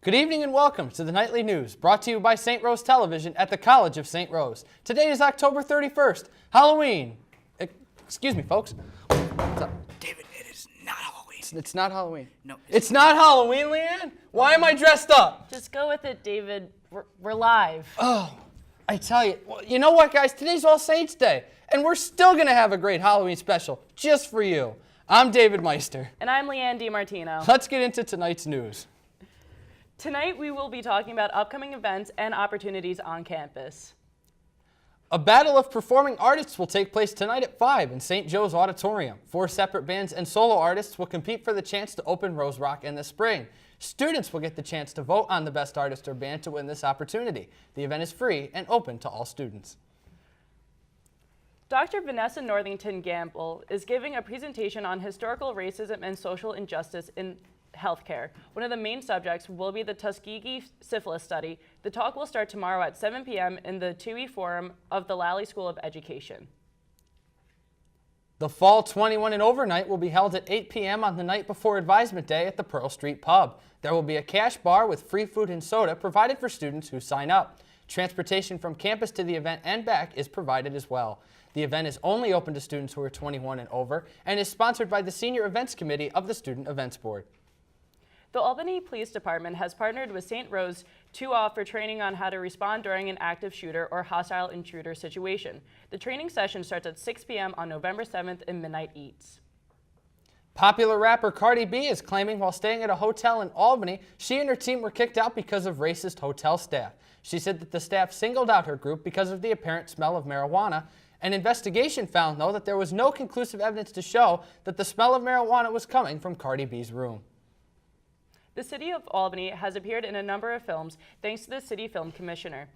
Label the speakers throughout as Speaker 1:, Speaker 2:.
Speaker 1: Good evening and welcome to the Nightly News, brought to you by St. Rose Television at the College of St. Rose. Today is October 31st, Halloween. Excuse me, folks. What's up?
Speaker 2: David, it is not Halloween.
Speaker 1: It's not Halloween.
Speaker 2: No.
Speaker 1: It's not Halloween, Leanne? Why am I dressed up?
Speaker 3: Just go with it, David. We're live.
Speaker 1: Oh, I tell you. Well, you know what, guys? Today's All Saints Day, and we're still going to have a great Halloween special just for you. I'm David Meister.
Speaker 3: And I'm Leanne DiMartino.
Speaker 1: Let's get into tonight's news.
Speaker 3: Tonight we will be talking about upcoming events and opportunities on campus.
Speaker 1: A battle of performing artists will take place tonight at 5 in St. Joe's Auditorium. 4 separate bands and solo artists will compete for the chance to open Rose Rock in the spring. Students will get the chance to vote on the best artist or band to win this opportunity. The event is free and open to all students.
Speaker 3: Dr. Vanessa Northington Gamble is giving a presentation on historical racism and social injustice in healthcare. One of the main subjects will be the Tuskegee syphilis study. The talk will start tomorrow at 7 p.m. in the TUI Forum of the Lally School of Education.
Speaker 1: The Fall 21 and Over night will be held at 8 p.m. on the night before Advisement Day at the Pearl Street Pub. There will be a cash bar with free food and soda provided for students who sign up. Transportation from campus to the event and back is provided as well. The event is only open to students who are 21 and over and is sponsored by the Senior Events Committee of the Student Events Board.
Speaker 3: The Albany Police Department has partnered with St. Rose to offer training on how to respond during an active shooter or hostile intruder situation. The training session starts at 6 p.m. on November 7th in Midnight Eats.
Speaker 1: Popular rapper Cardi B is claiming while staying at a hotel in Albany, she and her team were kicked out because of racist hotel staff. She said that the staff singled out her group because of the apparent smell of marijuana. An investigation found, though, that there was no conclusive evidence to show that the smell of marijuana was coming from Cardi B's room.
Speaker 3: The City of Albany has appeared in a number of films thanks to the City Film Commissioner.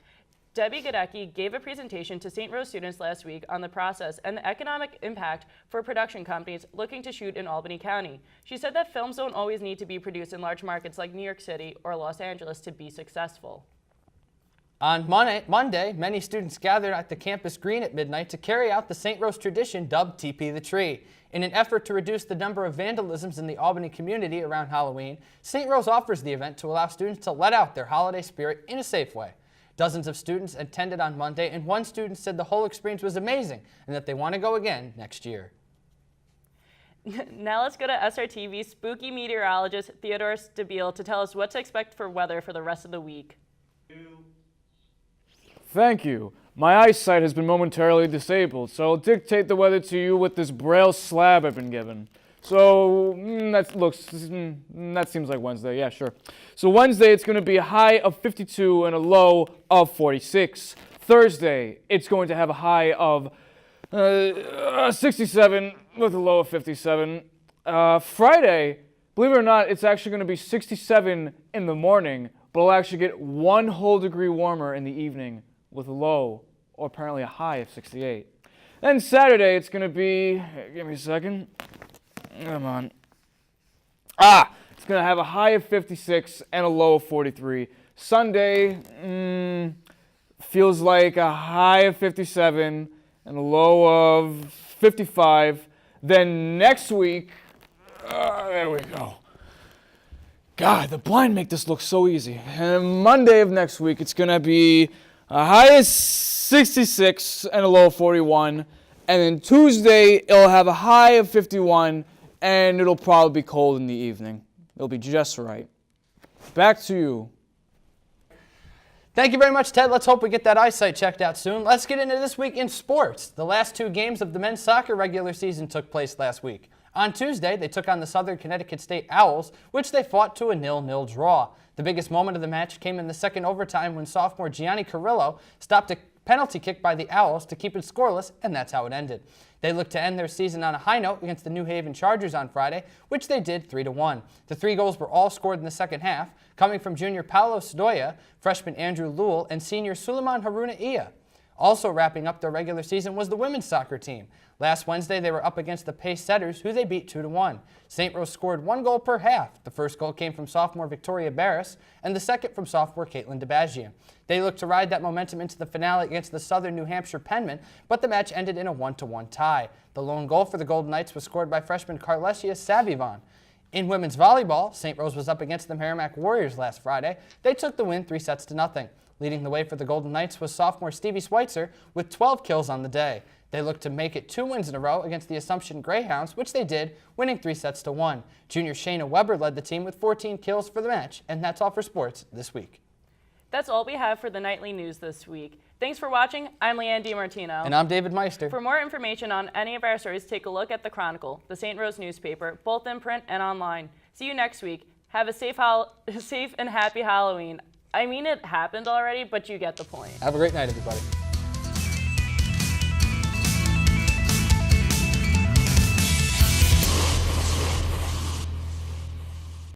Speaker 3: Debbie Godecki gave a presentation to St. Rose students last week on the process and the economic impact for production companies looking to shoot in Albany County. She said that films don't always need to be produced in large markets like New York City or Los Angeles to be successful.
Speaker 1: On Monday, many students gathered at the campus green at midnight to carry out the St. Rose tradition dubbed TP the Tree. In an effort to reduce the number of vandalisms in the Albany community around Halloween, St. Rose offers the event to allow students to let out their holiday spirit in a safe way. Dozens of students attended on Monday, and one student said the whole experience was amazing and that they want to go again next year.
Speaker 3: Now let's go to SRTV spooky meteorologist Theodore Stabile to tell us what to expect for weather for the rest of the week.
Speaker 4: Thank you. My eyesight has been momentarily disabled, so I'll dictate the weather to you with this braille slab I've been given. So, that seems like Wednesday. Yeah, sure. So Wednesday, it's going to be a high of 52 and a low of 46. Thursday, it's going to have a high of 67 with a low of 57. Friday, believe it or not, it's actually going to be 67 in the morning, but it'll actually get 1 whole degree warmer in the evening with a low, or apparently a high of 68. Then Saturday, it's going to be, give me a second. Come on. It's going to have a high of 56 and a low of 43. Sunday, feels like a high of 57 and a low of 55. Then next week, there we go. God, the blind make this look so easy. And Monday of next week, it's going to be a high of 66 and a low of 41. And then Tuesday, it'll have a high of 51, and it'll probably be cold in the evening. It'll be just right. Back to you.
Speaker 1: Thank you very much, Ted. Let's hope we get that eyesight checked out soon. Let's get into this week in sports. The last 2 games of the men's soccer regular season took place last week. On Tuesday, they took on the Southern Connecticut State Owls, which they fought to a 0-0 draw. The biggest moment of the match came in the second overtime when sophomore Gianni Carrillo stopped a penalty kick by the Owls to keep it scoreless, and that's how it ended. They look to end their season on a high note against the New Haven Chargers on Friday, which they did 3-1. The 3 goals were all scored in the second half, coming from junior Paulo Sedoya, freshman Andrew Lewell, and senior Suleiman Haruna Iya. Also wrapping up their regular season was the women's soccer team. Last Wednesday, they were up against the Pace Setters, who they beat 2-1. St. Rose scored 1 goal per half. The first goal came from sophomore Victoria Barris, and the second from sophomore Caitlin DeBagian. They looked to ride that momentum into the finale against the Southern New Hampshire Penmen, but the match ended in a 1-1 tie. The lone goal for the Golden Knights was scored by freshman Carlesia Savivan. In women's volleyball, St. Rose was up against the Merrimack Warriors last Friday. They took the win 3-0. Leading the way for the Golden Knights was sophomore Stevie Schweitzer with 12 kills on the day. They looked to make it 2 wins in a row against the Assumption Greyhounds, which they did, winning 3-1. Junior Shayna Weber led the team with 14 kills for the match. And that's all for sports this week.
Speaker 3: That's all we have for the nightly news this week. Thanks for watching. I'm Leanne DiMartino.
Speaker 1: And I'm David Meister.
Speaker 3: For more information on any of our stories, take a look at the Chronicle, the St. Rose newspaper, both in print and online. See you next week. Have a safe and happy Halloween. I mean, it happened already, but you get the point.
Speaker 1: Have a great night, everybody.